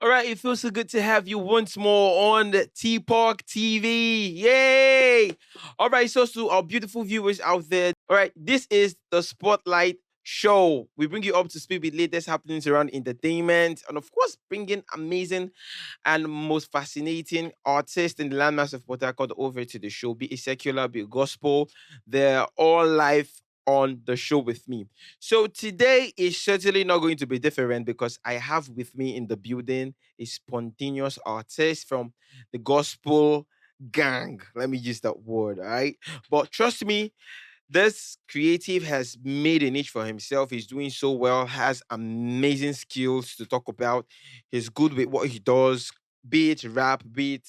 All right, it feels so good to have you once more on the T-Park TV. Yay! All right, so to our beautiful viewers out there, all right, this is the Spotlight Show. We bring you up to speed with latest happenings around entertainment and, of course, bringing amazing and most fascinating artists in the landmass of Port Harcourt over to the show, be it secular, be it gospel. They're all live on the show with me. So today is certainly not going to be different because I have with me in the building a spontaneous artist from the gospel gang. Let me use that word, all right? But trust me, this creative has made a niche for himself. He's doing so well, has amazing skills to talk about. He's good with what he does, be it rap, be it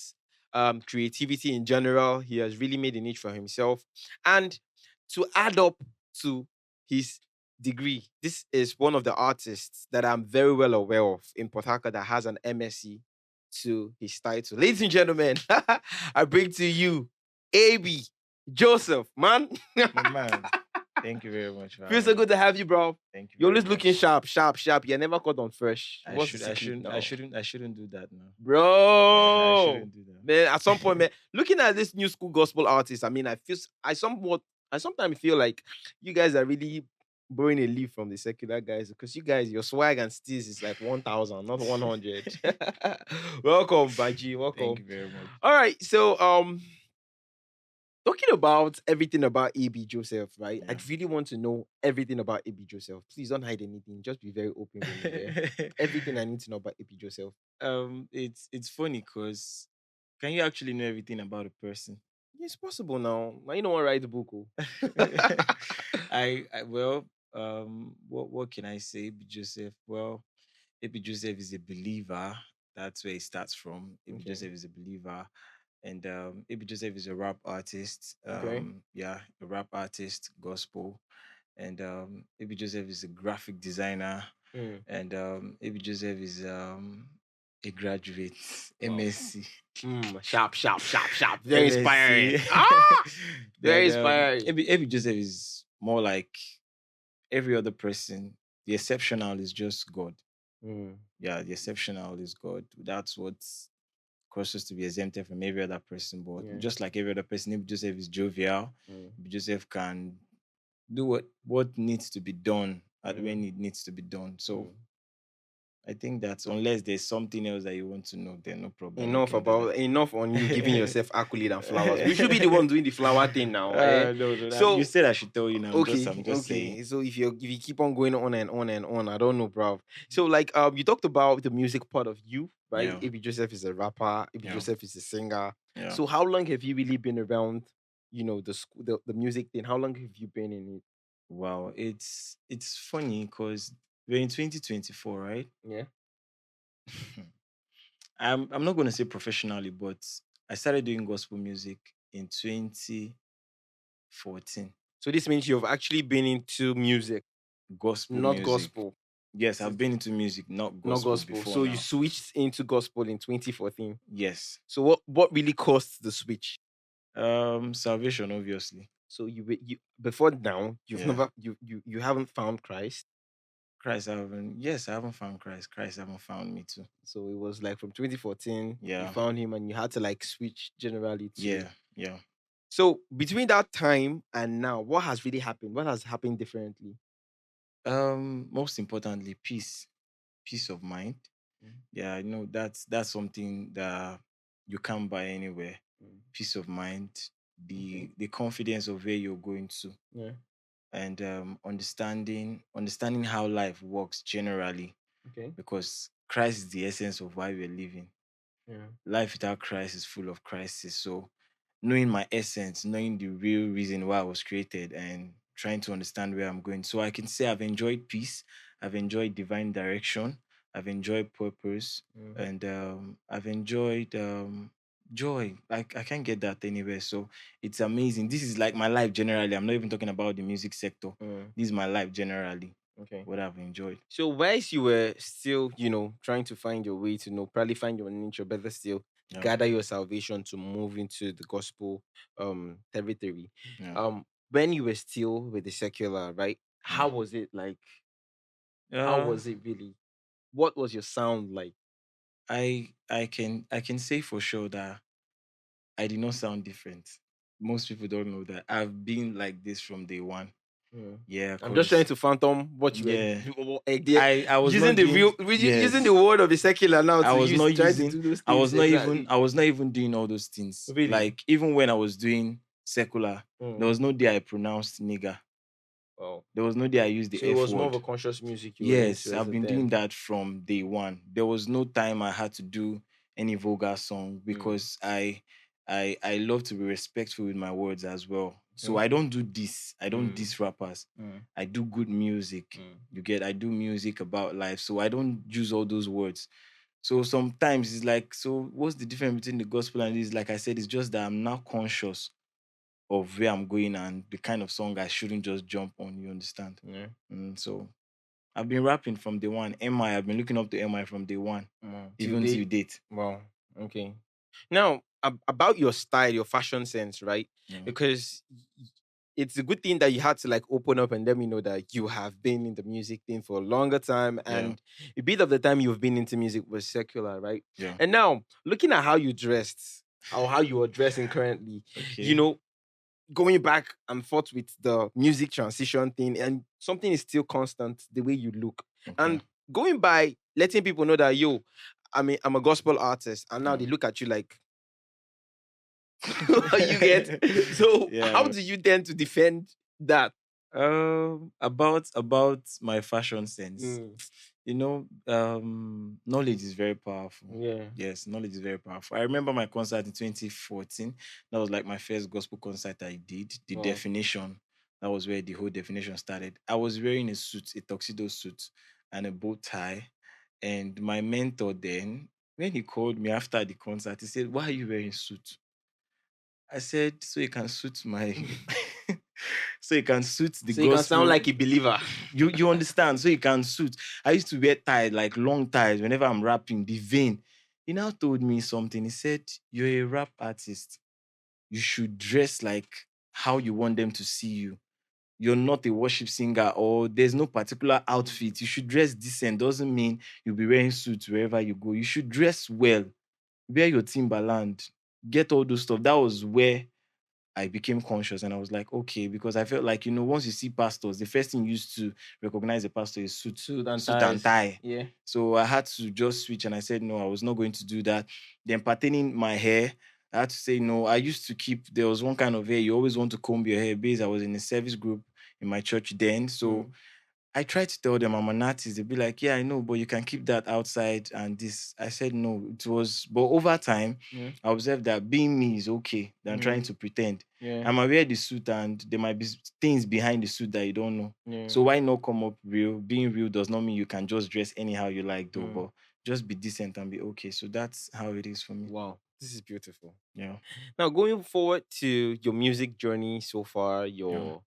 creativity in general. He has really made a niche for himself. And to add up to his degree, this is one of the artists that I'm very well aware of in Port Harcourt that has an MSc to his title. Ladies and gentlemen, I bring to you AB Joseph, man. My man, thank you very much for Feels so having me. good to have you, bro. Thank you You're very always looking much. sharp, sharp, sharp. You're never caught on fresh. I What's the should, I secret shouldn't, I now? shouldn't, I shouldn't do that now. Yeah, I Bro, shouldn't do that. man, at some point, man, looking at this new school gospel artist, I mean, I sometimes feel like you guys are really borrowing a leaf from the secular guys because you guys, your swag and steez is like 1,000, not 100. Welcome, Baji. Thank Welcome. you very much. All right, so talking about everything about AB Joseph, right? I Yeah. really want to know everything about AB Joseph. Please don't hide anything. Just be very open with me. Yeah? Everything I need to know about AB Joseph. It's funny because can you actually know everything about a person? It's possible now. Why you don't want to write the book? Oh? I well, what can I say? AB Joseph. Well, AB Joseph is a believer. That's where it starts from. AB Okay. Joseph is a believer. And AB Joseph is a rap artist. Okay. Yeah, a rap artist, gospel. And AB Joseph is a graphic designer. Mm. And AB Joseph is a graduate, Wow. MSc. Sharp, sharp, sharp, sharp. Very MSc. inspiring. Very Then inspiring. AB Joseph is more like every other person. The exceptional is just God. Mm. Yeah, the exceptional is God. That's what causes to be exempted from every other person. But Yeah. just like every other person, AB Joseph is jovial. Mm. AB Joseph can do what needs to be done at Mm. when it needs to be done. So Mm. I think that unless there's something else that you want to know, then no problem. we Enough can do that. about enough on you giving yourself accolade and flowers. We should be the one doing the flower thing now. No, no, So you said I should tell you now. okay, I'm just okay. saying. So if you keep on going on and on and on, I don't know, bro. So like you talked about the music part of you, right? Yeah. AB Joseph is a rapper, AB Yeah. Joseph is a singer. Yeah. So how long have you really been around, the school the music thing? How long have you been in it? Wow, it's funny because we're in 2024, right? Yeah. I'm not gonna say professionally, but I started doing gospel music in 2014. So this means you've actually been into music, Gospel not music. gospel. Yes, I've been into music, not Not gospel, gospel. before So now. you switched into gospel in 2014. Yes. So what really caused the switch? Salvation, obviously. So you before now you've Yeah. never you haven't found Christ. Christ, I haven't found Christ. Christ haven't found me too. So it was like from 2014, you Yeah. found him and you had to like switch generally to. Yeah, yeah. So between that time and now, what has really happened? What has happened differently? Most importantly, peace of mind. Mm. Yeah, that's something that you can't buy anywhere. Peace of mind, the confidence of where you're going to, Yeah. and understanding how life works generally, Okay. because Christ is the essence of why we're living. Yeah. Life without Christ is full of crisis. So knowing my essence, knowing the real reason why I was created, and trying to understand where I'm going. So I can say I've enjoyed peace, I've enjoyed divine direction, I've enjoyed purpose, and I've enjoyed joy. I can't get that anywhere. So it's amazing. This is like my life generally. I'm not even talking about the music sector. This is my life generally. Okay. What I've enjoyed. So whilst you were still, trying to find your way to probably find your niche or better still, Yeah. gather your salvation to move into the gospel territory. Yeah. When you were still with the secular, right? How was it like? How was it really? What was your sound like? I can say for sure that I did not sound different. Most people don't know that I've been like this from day one. Mm. Yeah, I'm just trying cause to phantom what you were yeah, there, I was using not the doing, real, using the yes. word of the secular now I to was use not to try to using, do those things exactly. I was not even doing all those things. Really? Like even when I was doing secular, there Mm. was no day I pronounced nigger. Wow. There was no day I used the So it F was more of word. a conscious music you were into Yes, as I've a been doing then. that from day one. There was no time I had to do any vulgar song Mm. because I love to be respectful with my words as well. So I Okay. don't do this. I don't Mm. diss rappers. Mm. I do good music. Mm. You get, I do music about life. So I don't use all those words. So sometimes it's like, so what's the difference between the gospel and this? Like I said, it's just that I'm now conscious of where I'm going and the kind of song I shouldn't just jump on. You understand? Yeah. So I've been rapping from day one. MI, I've been looking up to MI from day one, Till even till date. date. Wow. Okay. Now, about your style, your fashion sense, right? Yeah. Because it's a good thing that you had to like open up and let me know that you have been in the music thing for a longer time, Yeah. and a bit of the time you've been into music was secular, right? Yeah. And now, looking at how you dressed, or how you are dressing currently, you Okay. know, going back and forth with the music transition thing, and something is still constant, the way you look. Okay. And going by letting people know that I'm a gospel artist, and now Yeah. they look at you like you get. So how Yeah. do you tend to defend that? About my fashion sense. Mm, Knowledge is very powerful. yeah. Yes, knowledge is very powerful. I remember my concert in 2014. That was like my first gospel concert I did. The Wow. definition. That was where the whole definition started. I was wearing a suit, a tuxedo suit, and a bow tie. And my mentor then, when he called me after the concert, he said, "Why are you wearing suit?" I said, "So you can suit my so you can suit the So you can sound gospel." like a believer. You understand? So you can suit. I used to wear ties, like long ties, whenever I'm rapping, the vein. He now told me something. He said, "You're a rap artist. You should dress like how you want them to see you. You're not a worship singer, or there's no particular outfit. You should dress decent. Doesn't mean you'll be wearing suits wherever you go. You should dress well. Wear your Timberland. Get all those stuff." That was where I became conscious, and I was like, okay, because I felt like, once you see pastors, the first thing you used to recognize a pastor is Suit and suit and ties. tie. Yeah. So I had to just switch, and I said, no, I was not going to do that. Then pertaining my hair, I had to say no. I used to keep, there was one kind of hair, you always want to comb your hair because I was in a service group in my church then. So Mm, I tried to tell them I'm an artist. They'd be like, yeah, I know, but you can keep that outside and this. I said no. It was, but over time, yeah. I observed that being me is okay than trying Mm, to pretend. yeah. I might wear the suit and there might be things behind the suit that you don't know. Yeah. So why not come up real? Being real does not mean you can just dress anyhow you like though, Mm. but just be decent and be okay. So that's how it is for me. Wow. This is beautiful. Yeah. Now, going forward to your music journey so far, Yeah. your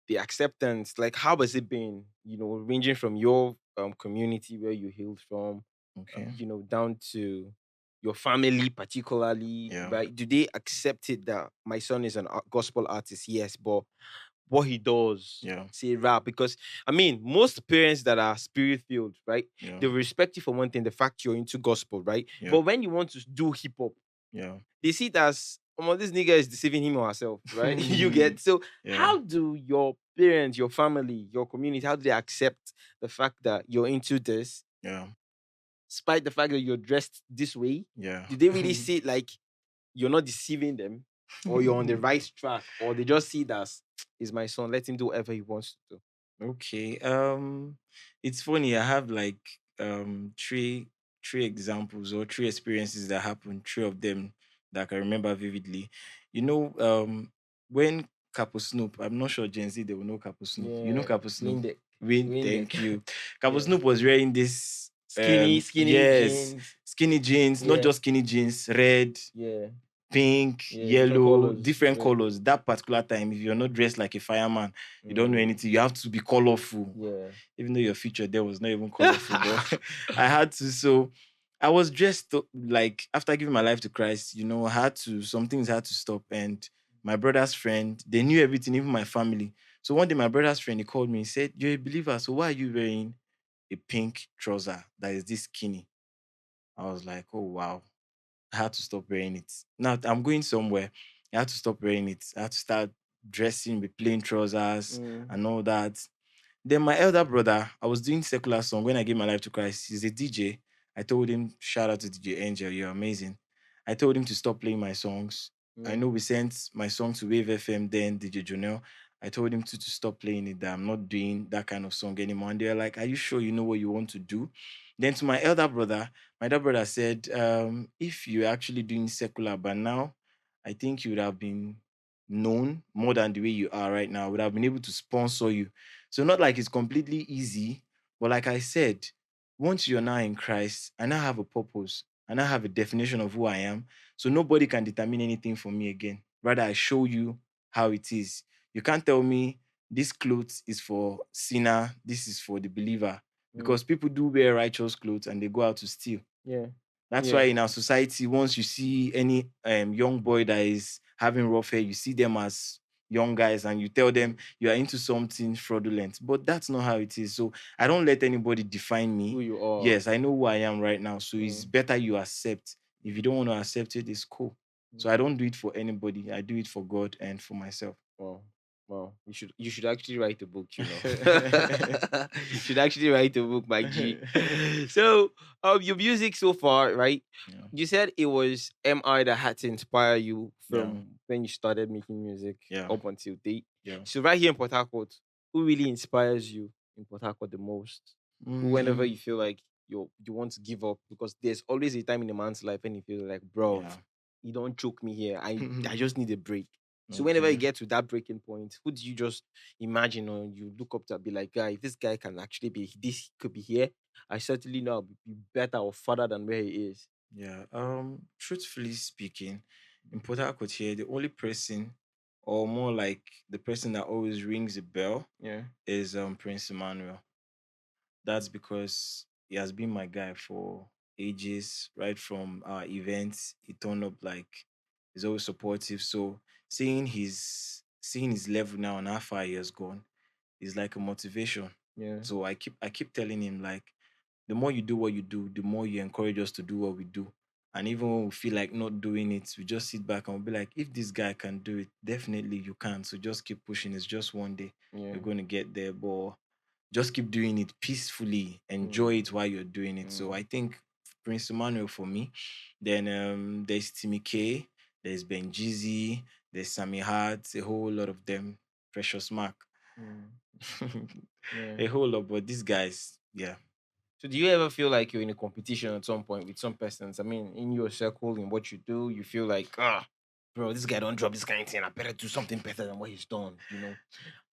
the acceptance, like how has it been? Ranging from your community where you hailed from, Okay. down to your family, particularly, Yeah. right? Do they accept it that my son is an gospel artist? Yes, but what he does, Yeah. say rap, because I mean, most parents that are spirit filled, right? Yeah. They respect you for one thing, the fact you're into gospel, right? Yeah. But when you want to do hip hop, Yeah. they see it as, oh, this nigga is deceiving him or herself, right? You get. So Yeah. how do your parents, your family, your community, how do they accept the fact that you're into this, Yeah. despite the fact that you're dressed this way? Yeah. Do they really see it like you're not deceiving them, or you're on the right track, or they just see it as, is my son, let him do whatever he wants to do? Okay. It's funny. I have like three examples or three experiences that happened, three of them that I can remember vividly. When Capo Snoop, I'm not sure Gen Z they will know Capo Snoop. You know Yeah, Capo Snoop? Windex, Win, Windex. thank you. Capo Yeah, Snoop was wearing this skinny yes, jeans. skinny jeans, not Yeah, just skinny jeans, red, yeah, pink, yeah, different yellow, colors. different Yeah, colors. That particular time, if you're not dressed like a fireman, you don't know mm, anything. You have to be colorful. yeah. Even though your feature there was not even colorful, but I had to. So I was dressed like after giving my life to Christ, I had to, some things had to stop. And my brother's friend, they knew everything, even my family. So one day my brother's friend, he called me, he said, "You're a believer, so why are you wearing a pink trouser that is this skinny?" I was like, oh wow, I had to stop wearing it. Now I'm going somewhere. I had to stop wearing it. I had to start dressing with plain trousers Mm, and all that. Then my elder brother, I was doing secular song when I gave my life to Christ. He's a DJ. I told him, shout out to DJ Angel, you're amazing. I told him to stop playing my songs. I yeah. know we sent my song to Wave FM, then DJ Jonel. I told him to stop playing it, that I'm not doing that kind of song anymore. And they're like, are you sure you know what you want to do? Then to my elder brother said, if you're actually doing secular, but now I think you would have been known more than the way you are right now. I would have been able to sponsor you. So not like it's completely easy, but like I said, once you're now in Christ, I now have a purpose. I now have a definition of who I am. So nobody can determine anything for me again. Rather, I show you how it is. You can't tell me this clothes is for sinner, this is for the believer. Mm, Because people do wear righteous clothes and they go out to steal. yeah. That's why Yeah. in our society, once you see any young boy that is having rough hair, you see them as young guys and you tell them Mm, you are into something fraudulent. But that's not how it is. So I don't let anybody define who me. you are. Yes, I know who I am right now. So it's Mm, better you accept. If you don't want to accept it, it's cool. So I mm. don't do it for anybody. I do it for God and for myself. Wow. Wow. You should actually write a book, you know. You should actually write a book, my G. So your music so far, right? Yeah. You said it was MI that had to inspire you Yeah. from when you started making music Yeah. up until date. Yeah. So right here in Port Harcourt, who really inspires you in Port Harcourt the most? Who whenever Mm, you feel like you want to give up, because there's always a time in a man's life when you feel like, bro, yeah. you don't choke me here. I just need a break. So whenever you Okay. get to that breaking point, who do you just imagine or you look up to and be like, guy, if this guy can actually be this could be here, I certainly know I'll be better or further than where he is. Yeah. Truthfully speaking, in Port Harcourt here, the only person, or more like the person that always rings a bell, Yeah. is Prince Emmanuel. That's because he has been my guy for ages, right from our events. He turned up like he's always supportive. So seeing his level now and how far he has gone is like a motivation. Yeah. So I keep telling him like the more you do what you do, the more you encourage us to do what we do. And even when we feel like not doing it, we just sit back and we'll be like, if this guy can do it, definitely you can. So just keep pushing. It's just one day Yeah. you're going to get there. But just keep doing it peacefully. Enjoy Mm, it while you're doing it. So mm, I think Prince Emmanuel for me. Then there's Timmy K, there's Ben Jeezy, there's Sammy Hart, a whole lot of them. Precious Mark. mm, yeah. A whole lot, but these guys, yeah. So do you ever feel like you're in a competition at some point with some persons? I mean, in your circle, in what you do, you feel like, bro, this guy don't drop this kind of thing. I better do something better than what he's done.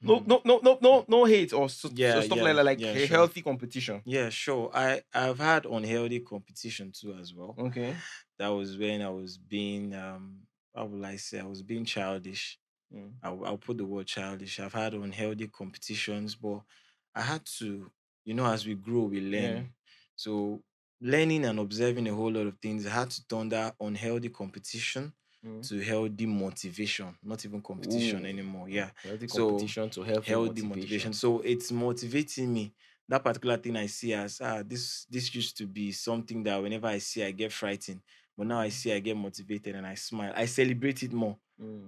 No, Hmm. no, no, no, no, no hate or Yeah, stuff like yeah, that. Like yeah, a sure. healthy competition. Yeah, sure. I've had unhealthy competition too as well. Okay. That was when I was being how will I say, I was being childish. Mm. I'll put the word childish. I've had unhealthy competitions, but I had to, as we grow, we Yeah. learn. So learning and observing a whole lot of things, I had to turn that unhealthy competition Mm. to healthy motivation, not even competition Ooh. anymore. Yeah. Healthy So competition to healthy healthy motivation. motivation. So it's motivating me. That particular thing I see as this used to be something that whenever I see I get frightened. But now I Mm. see I get motivated and I smile. I celebrate it more.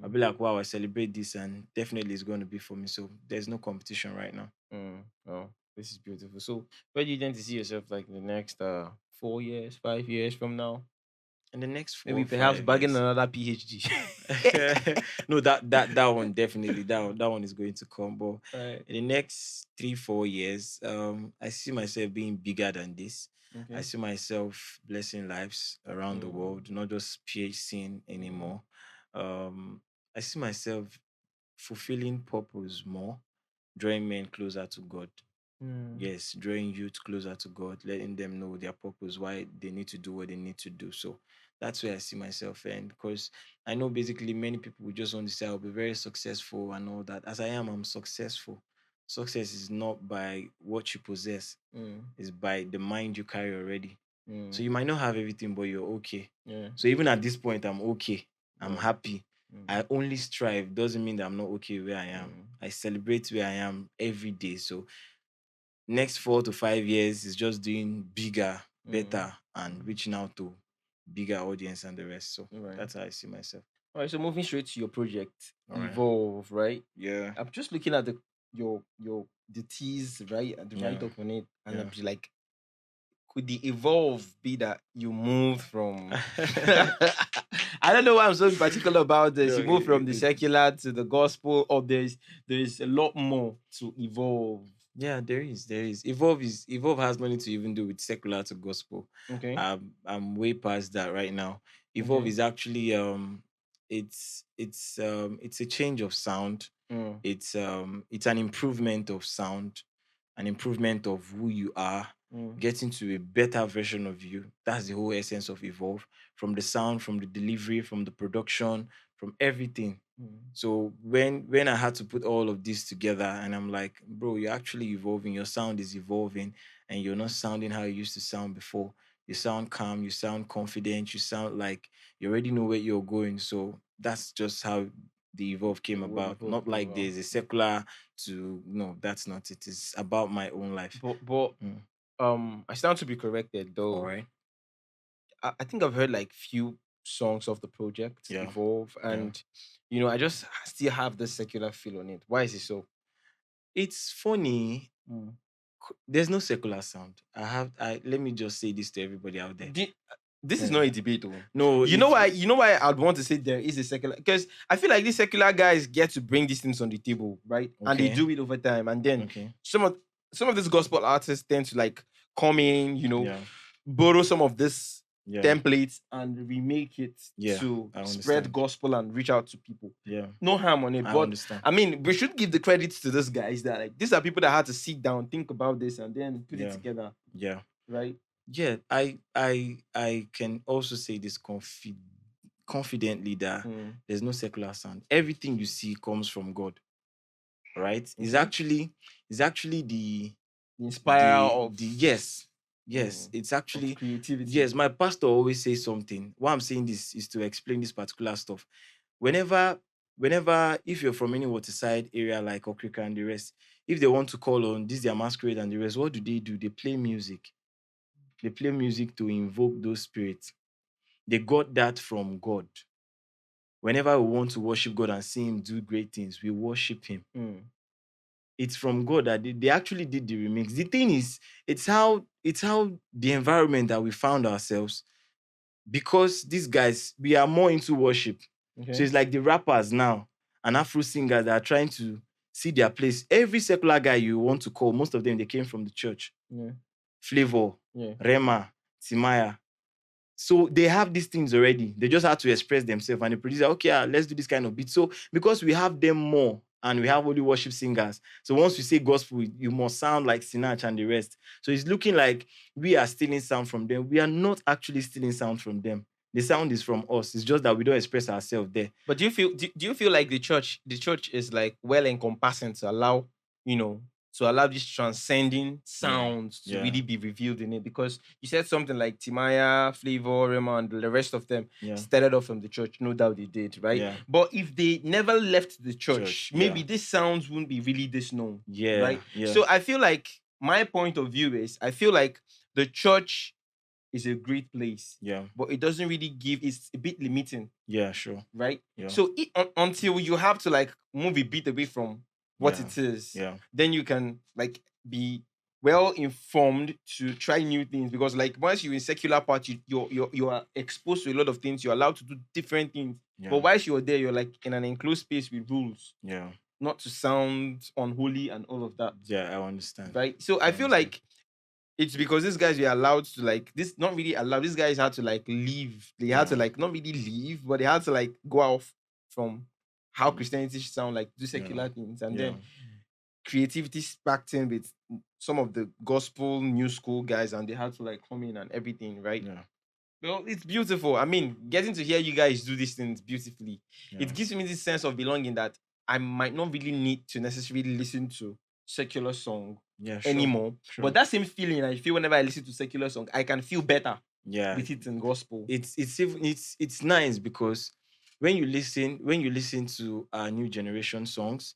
I'll Mm. be like, wow, I celebrate this and definitely it's going to be for me. So there's no competition right now. Mm. Oh, this is beautiful. So where do you tend to see yourself like in the next 4 years, 5 years from now? In the next four Maybe or perhaps five bagging years. another PhD. No, that one definitely that one is going to come. But Right. in the next 3 4 years, I see myself being bigger than this. I Okay. see myself blessing lives around the Mm. world, not just PhD Mm. anymore. I see myself fulfilling purpose more, drawing men closer to God. Mm. Yes, drawing youth closer to God, letting them know their purpose, why they need to do what they need to do. So that's where I see myself. And because I know basically many people will just want to say I'll be very successful and all that. As I am, I'm successful. Success is not by what you possess, Mm. it's by the mind you carry already. So Mm. you might not have everything, but you're okay. Yeah. So even at this point, I'm okay. I'm Wow. happy. Mm. I only strive. Doesn't mean that I'm not okay where I am. Mm. I celebrate where I am every day. So next 4 to 5 years is just doing bigger, better and reaching out to bigger audience and the rest. So Right. that's how I see myself. All right. So moving straight to your project, All right. Evolve, right? Yeah. I'm just looking at the teas, right, and the write Yeah. up on it, and I'm Yeah. just like, could the evolve be that you move from? I don't know why I'm so particular about this. No, You move from the it, secular to the gospel, or there's a lot more to evolve. yeah, there is. Evolve has nothing to even do with secular to gospel. Okay. I'm way past that right now. Evolve Okay. is actually it's a change of sound. Mm. It's an improvement of sound, an improvement of who you are, Mm. getting to a better version of you. That's the whole essence of Evolve. From the sound, from the delivery, from the production, from everything. Mm. So when I had to put all of this together, and I'm like, bro, you're actually evolving. Your sound is evolving, and you're not sounding how you used to sound before. You sound calm. You sound confident. You sound like you already know where you're going. So that's just how the evolve came The word about. evolve Not came like about. there's a secular to no. That's not it. It's about my own life. But Mm. I stand to be corrected All though. right. I think I've heard like few songs of the project Yeah. Evolve, Yeah. and I just still have this secular feel on it. Why is it so? It's funny. There's no secular sound. I let me just say this to everybody out there. This is Yeah. not a debate, though. No, You know why? You know why I'd want to say there is a secular, because I feel like these secular guys get to bring these things on the table, right? And they Okay. do it over time, and then Okay. some of these gospel artists tend to like come in, Yeah. borrow some of this Yeah. templates and remake it Yeah, to I spread understand. gospel and reach out to people. Yeah. No harm on it, I but understand. I mean, we should give the credits to these guys that like these are people that had to sit down, think about this, and then put it Yeah. together, Yeah. right? Yeah. I can also say this confidently that there's no secular sound. Everything you see comes from God. Right? It's Okay. actually the Inspire of yes. Yes. It's actually creativity. yes. My pastor always says something. Why I'm saying this is to explain this particular stuff. Whenever if you're from any waterside area like Okrika and the rest, if they want to call on this their masquerade and the rest, what do? They play music. They play music to invoke those spirits. They got that from God. Whenever we want to worship God and see him do great things, we worship him. It's from God that they actually did the remix. The thing is, it's how the environment that we found ourselves, because these guys, we are more into worship. Okay. So it's like the rappers now and Afro singers that are trying to see their place. Every secular guy you want to call, most of them, they came from the church. Yeah. Flavor, Yeah. Rema, Timaya. So they have these things already. They just have to express themselves, and the producer, okay, let's do this kind of beat. So because we have them more and we have only worship singers, so once we say gospel, you must sound like Sinach and the rest. So it's looking like we are stealing sound from them. We are not actually stealing sound from them. The sound is from us. It's just that we don't express ourselves there. But do you feel like the church is like well encompassing to allow, to allow this transcending sounds to Yeah. really be revealed in it? Because you said something like Timaya, Flavor, Rema, and the rest of them Yeah. started off from the church. No doubt they did, right? Yeah. But if they never left the church, Yeah. maybe these sounds wouldn't be really this known. Yeah. Right? Yeah. So I feel like my point of view is I feel like the church is a great place. Yeah. But it doesn't really it's a bit limiting. Yeah, sure. Right? Yeah. So until you have to like move a bit away from what Yeah. it is, Yeah. then you can like be well informed to try new things, because like once you're in secular part, you are exposed to a lot of things. You're allowed to do different things. Yeah. But whilst you're there, you're like in an enclosed space with rules. Yeah. Not to sound unholy and all of that. Yeah, I understand. Right? So I feel like it's because these guys were allowed to like this, not really allowed. These guys had to like leave. They had to like not really leave, but they had to like go off from how Christianity should sound, like do secular things, and then creativity sparked in with some of the gospel new school guys, and they had to like come in and everything, right? Yeah. Well, it's beautiful. I mean, getting to hear you guys do these things beautifully, it gives me this sense of belonging that I might not really need to necessarily listen to secular song anymore. Sure. But that same feeling I feel whenever I listen to secular song, I can feel better with it in gospel. It's nice because when you listen to new generation songs,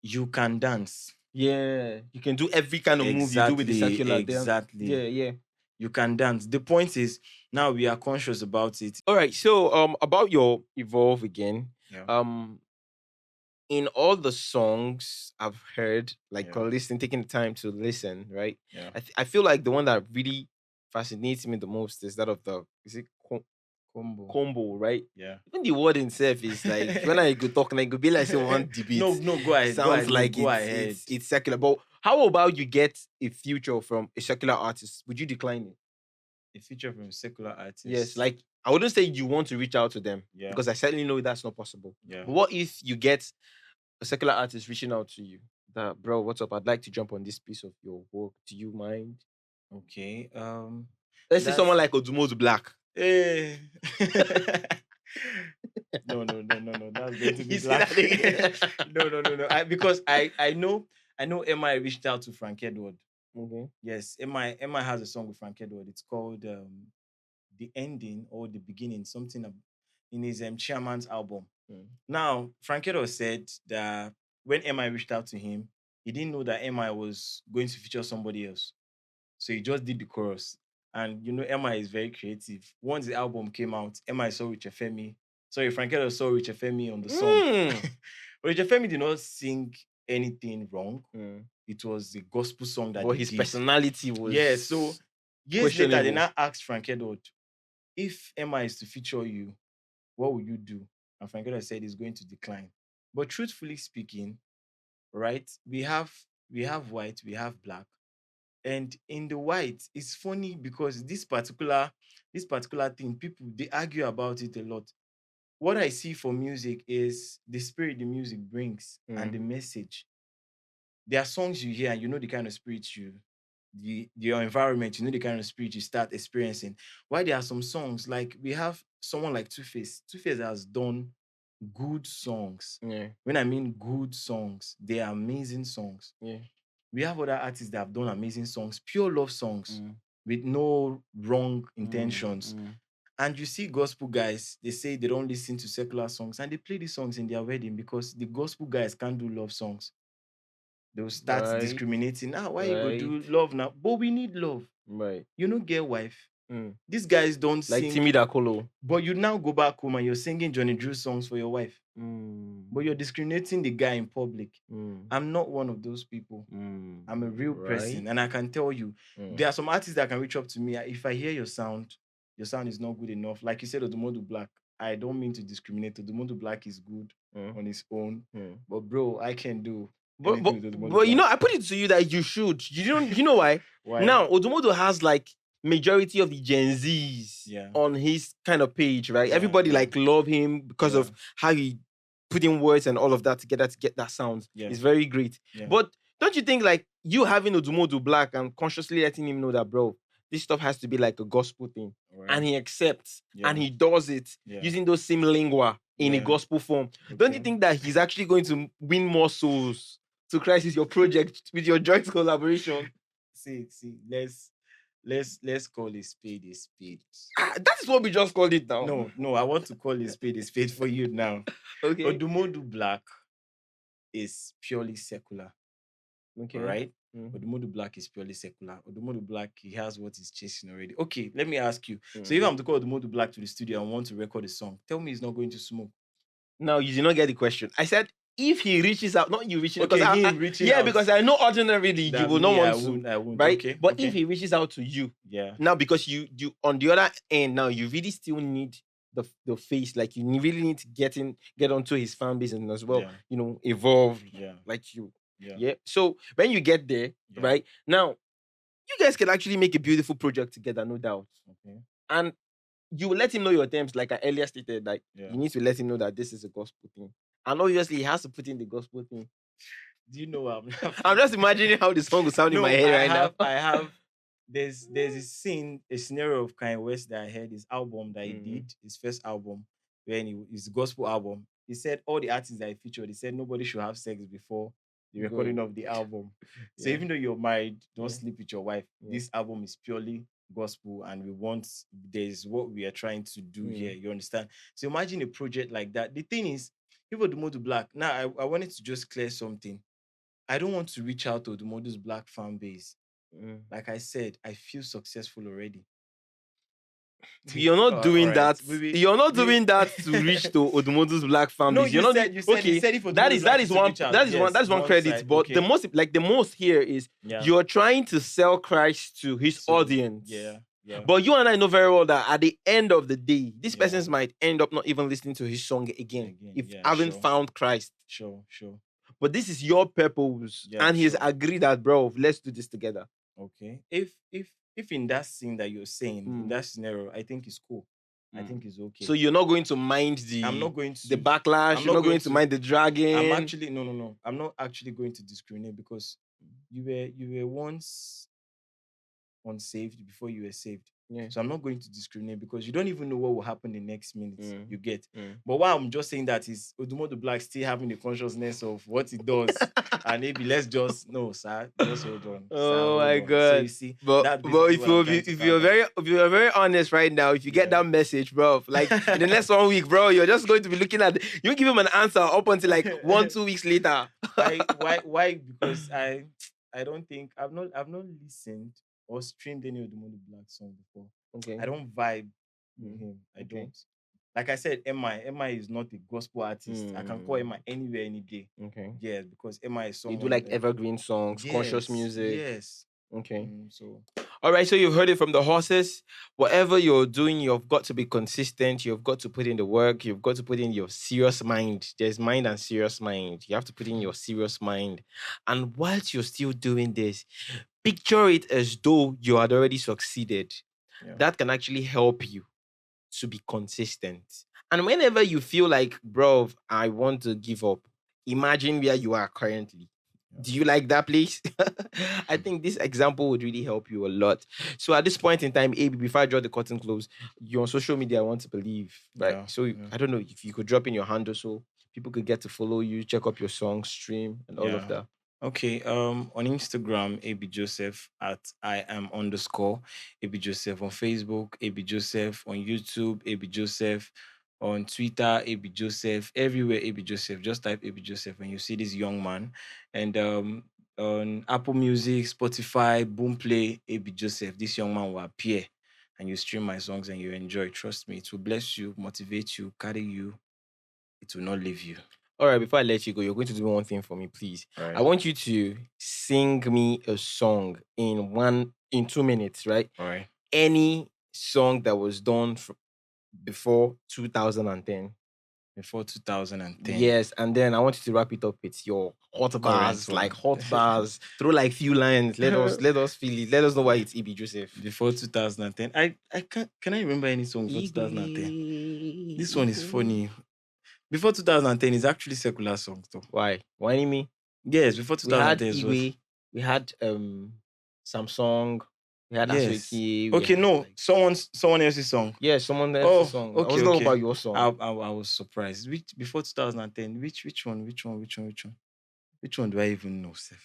you can dance. Yeah, you can do every kind of move you do with the secular. Exactly. Yeah. You can dance. The point is now we are conscious about it. All right. So about your evolve again. Yeah. Um in all the songs I've heard, like Yeah. or listen, taking the time to listen, right? Yeah. I feel like the one that really fascinates me the most is that of the is it Combo. combo, right? Yeah. Even the word itself is like when I go talk, like go be like say one debate. No, go ahead. Go Sounds ahead. No, like go ahead. it's secular. But how about you get a future from a secular artist? Would you decline it? A feature from secular Yes, artists. like I wouldn't say you want to reach out to them Yeah. because I certainly know that's not possible. Yeah. But what if you get a secular artist reaching out to you that, bro, what's up? I'd like to jump on this piece of your work. Do you mind? Okay. Let's say someone That's like Odumodu Black. eh. No. That's going to be You see black. that thing? No. Because I know MI reached out to Frank Edward. Okay. Yes, MI has a song with Frank Edward. It's called The Ending or The Beginning, something in his Chairman's album. Mm. Now, Frank Edward said that when MI reached out to him, he didn't know that MI was going to feature somebody else. So he just did the chorus. And MI is very creative. Once the album came out, MI saw Richard Femi. Sorry, Frank Edward saw Richard Femi on the song. Mm. But Richard Femi did not sing anything wrong. Mm. It was the gospel song that But they his did. personality was Yeah, so years later, they questionable. now asked Frank Edward, if Emma is to feature you, what will you do? And Frank Edward said he's going to decline. But truthfully speaking, right, we have white, we have black. And in the white, it's funny because this particular thing, people they argue about it a lot. What I see for music is the spirit the music brings and the message. There are songs you hear and you know the kind of spirit your environment, you know the kind of spirit you start experiencing. Why there are some songs like we have someone like Two-Face. Two-Face has done good songs. Yeah. When I mean good songs, they are amazing songs. Yeah. We have other artists that have done amazing songs, pure love songs Mm. with no wrong intentions. And you see gospel guys, they say they don't listen to secular songs and they play these songs in their wedding because the gospel guys can't do love songs. They'll start Right. discriminating. Why you go Right. do love now? But we need love. Right. You don't get wife. Mm. These guys don't Like sing. Timmy Dakolo. But you now go back home and you're singing Johnny Drew songs for your wife. Mm. But you're discriminating the guy in public. Mm. I'm not one of those people. Mm. I'm a real person. Right. And I can tell you, Mm. there are some artists that can reach up to me. If I hear your sound is not good enough. Like you said, Odumodu Black. I don't mean to discriminate. Odumodu Black is good on his own. But bro, I can do But anything but, with Odumodu but you know, Black. I put it to you that you should. You don't. You know why? Why? Now Odumodo has like majority of the Gen Zs Yeah. on his kind of page, right? Yeah, Everybody yeah. like love him because Yeah. of how he put in words and all of that together to get that sound. Yeah. It's very great. Yeah. But don't you think like you having Odumodo Black and consciously letting him know that, bro, this stuff has to be like a gospel thing, Right. and he accepts Yeah. and he does it Yeah. using those same lingua in a Yeah. gospel form. Don't you Okay. think that he's actually going to win more souls to Christ is your project with your joint collaboration? See, let's call a spade a spade. That is what we just called it now. No, I want to call a spade for you now. Okay. Odumodu Black is purely secular. Okay. Right? Odumodu Black is purely secular. Odumodu Black, he has what he's chasing already. Okay, let me ask you. So if I'm to call Odumodu Black to the studio and want to record a song, tell me he's not going to smoke. No, you did not get the question. I said if he reaches out, not you reaching out. Okay, Because him reaching yeah, out. because I know ordinarily you That will not me, want I to. won't. Right? Okay. But okay. if he reaches out to you, Yeah. now because you on the other end now, you really still need the face. Like you really need to get onto his fan base and as well, Yeah. you know, evolve Yeah. like you. Yeah. Yeah. So when you get there, Yeah. right? Now, you guys can actually make a beautiful project together, no doubt. Okay. And you will let him know your terms, like I earlier stated, like Yeah. you need to let him know that this is a gospel thing. And obviously he has to put in the gospel thing. Do you know I'm laughing? I'm just imagining how the song will sound in my head right now. I have there's a scenario of Kanye West that I heard his album that he did, his first album, his gospel album. He said all the artists that he featured, he said nobody should have sex before the recording of the album. So Yeah. even though you're married, don't Yeah. sleep with your wife. Yeah. This album is purely gospel, and there's what we are trying to do here. You understand? So imagine a project like that. The thing is, people do more to black. Now I wanted to just clear something. I don't want to reach out to the Modus Black fan base. Like I said, I feel successful already. You're not All doing right. that. You're not doing that to reach to Odumodu's black No, families. You're not doing, you okay. said if That Odumodu is that Black is is to one reach out. that is one Yes, that's one credit. side. But Okay. the most here is Yeah. you're trying to sell Christ to his audience. Yeah. Yeah. But you and I know very well that at the end of the day, these Yeah. persons might end up not even listening to his song again if haven't found Christ. Sure. But this is your purpose, Yeah, and he's sure. agreed that, bro, let's do this together. Okay. If in that scene that you're saying, in that scenario, I think it's cool. I think it's okay. So you're not going to mind I'm not going to the backlash. You're not going to mind the dragging. I'm actually no. I'm not actually going to discriminate because you were once unsaved before you were saved. Yeah. So I'm not going to discriminate because you don't even know what will happen the next minute. You get. But why I'm just saying that is Odumodu Black still having the consciousness of what he does. And maybe let's just no, sir. Just hold on. Oh sir, my hold on. God. So you see, but if you're very honest right now, if you get that message, bro, like in the next 1 week, bro, you're just going to be looking at you give him an answer up until like 1-2 weeks later. Why? Because I don't think I've not listened or streamed any of the Odumodu Black song before. Okay. I don't vibe with him. I don't. Like I said, MI is not a gospel artist. I can call MI anywhere, any day. Okay. Yes, because MI is someone. You do like evergreen songs, conscious music. Yes. Okay. All right, so you've heard it from the horses. Whatever you're doing, you've got to be consistent. You've got to put in the work. You've got to put in your serious mind. There's mind and serious mind. You have to put in your serious mind. And whilst you're still doing this, picture it as though you had already succeeded. Yeah. That can actually help you to be consistent. And whenever you feel like, bro, I want to give up, imagine where you are currently. Do you like that place? I think this example would really help you a lot. So at this point in time, AB, before I draw the curtain close, you're on social media, I want to believe, right? Yeah, so I don't know if you could drop in your handle so people could get to follow you, check up your song, stream, and all of that. Okay. On Instagram, AB Joseph at @IAM_. AB Joseph on Facebook, AB Joseph on YouTube, AB Joseph on Twitter, AB Joseph, everywhere AB Joseph. Just type AB Joseph and you see this young man. And on Apple Music, Spotify, Boomplay, AB Joseph, this young man will appear and you stream my songs and you enjoy. Trust me, it will bless you, motivate you, carry you. It will not leave you. All right, before I let you go, you're going to do one thing for me, please. Right. I want you to sing me a song in 2 minutes, right? All right. Any song that was done before 2010. Before 2010. Yes, and then I want you to wrap it up with your hot bars, like hot bars. Throw like few lines. Let us feel it. Let us know why it's EB Joseph. Before 2010. I can I remember any song before 2010? This one is funny. Before 2010 is actually secular songs though. Why? Why me? Yes, before 2010 we had Samsung. We had Asoiki. Okay, no, someone else's song. Yeah, someone else's song. Okay, I was not about your song. I was surprised. Before 2010, which one? Which one do I even know, Seth?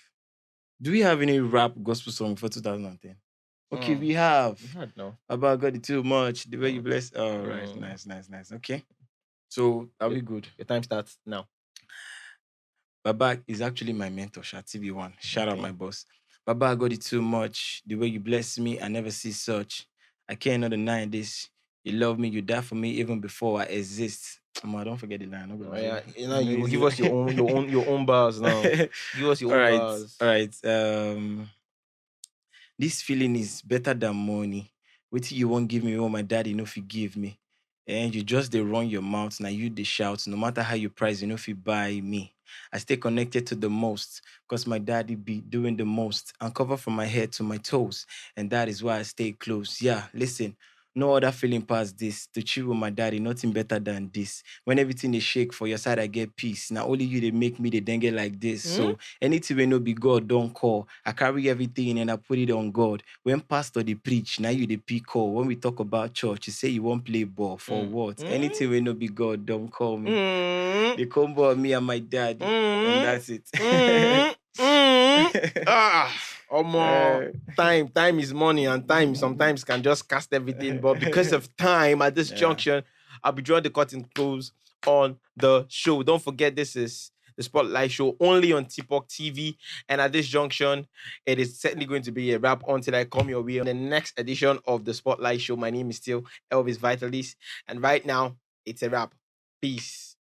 Do we have any rap gospel song before 2010? Okay, we have. We had no. About God too much. The way you bless. Oh, right. Nice. Okay. So are we good? Your time starts now. Baba is actually my mentor, TB1. Shout out my boss. Baba, I got it too much. The way you bless me, I never see such. I cannot deny this. You love me, you die for me even before I exist. Don't forget the line. You give us your own bars now. Give us your own bars. All right. This feeling is better than money. Wait till you won't give me what my daddy no fi give me. And you just they run your mouth, now you they shout. No matter how you price, you know if you buy me. I stay connected to the most, cause my daddy be doing the most. I'm covered from my head to my toes, and that is why I stay close. Yeah, listen, no other feeling past this. To chill with my daddy, nothing better than this. When everything is shake for your side, I get peace. Now only you they make me the dengue like this. So anything when no be God, don't call. I carry everything and I put it on God. When pastor they preach, now you the pick call. When we talk about church, you say you won't play ball for what? Anything when no be God, don't call me. They combo me and my daddy, and that's it. Time is money, and time sometimes can just cast everything. But because of time at this junction, I'll be drawing the curtain close on the show. Don't forget, this is the Spotlight Show only on Teapot TV. And at this junction, it is certainly going to be a wrap until I come your way on the next edition of the Spotlight Show. My name is still Elvis Vitalis. And right now, it's a wrap. Peace.